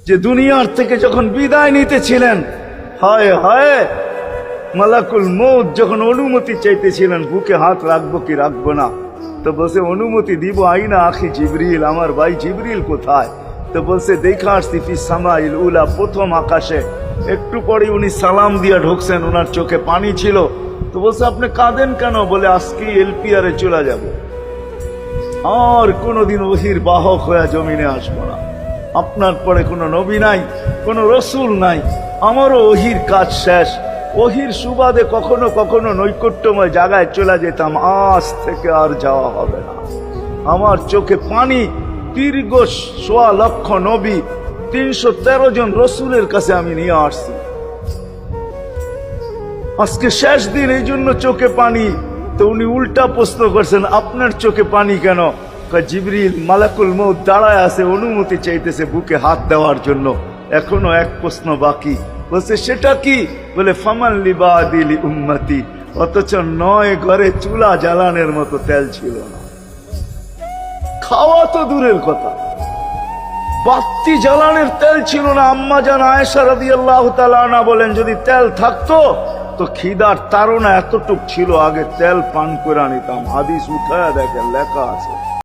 যে দুনিয়ার থেকে যখন বিদায় নিতেছিলেন, হায় হায়, মালাকুল মউত যখন অনুমতি চাইতেছিলেন বুকে হাত রাখবো কি রাখবো না, তো বলছে অনুমতি দিব, আইনা আখি জিবরিল, আমার ভাই জিবরিল কোথায়? তো বলছে দেখা আসছি ফি সামাইল উলা, প্রথম আকাশে। একটু পরে উনি সালাম দিয়া ঢুকছেন, ওনার চোখে পানি ছিল। তো বলছে আপনি কাঁদেন কেন? বলে আজকে এলপিআরে চলে যাব, আর কোনোদিন ওহির বাহক হয়ে জমিনে আসবো না। আপনার পরে কোনো নবী নাই, কোনো রসুল নাই, আমারও ওহির কাজ শেষ। ওহির সুবাদে কখনো কখনো নৈকট্যময় জায়গায় চলে যেতাম, আজ থেকে আর যাওয়া হবে না। আমার চোখে পানি। দীর্ঘ ১.৫ লক্ষ নবী, ৩১৩ জন রসুলের কাছে আমি নিয়ে আসছি। আজকে শেষ দিন, এই জন্য চোখে পানি। তো উনি উল্টা প্রশ্ন করছেন, আপনার চোখে পানি কেন? জিবরিল মালাকুল মউত দাঁড়ায় আছে, অনুমতি চাইতেছে বুকে হাত দেওয়ার জন্য। এখনো এক প্রশ্ন বাকি। বলছে সেটা কি? বলে ফামান লিবাদিলি উম্মতি। অথচ ৯ ঘরে চুলা জ্বালানোর মতো তেল ছিল না। খাওয়া তো দূরের কথা, বাতি জ্বালানোর তেল ছিল না। আম্মা জান আয়েশা রাদিয়াল্লাহু তাআলা আনহা বলেন, যদি তেল থাকতো তো খিদার তাড়না এতটুক ছিল, আগে তেল পান করে নিতাম। হাদিস উঠায়া দেখেন, লেখা আছে।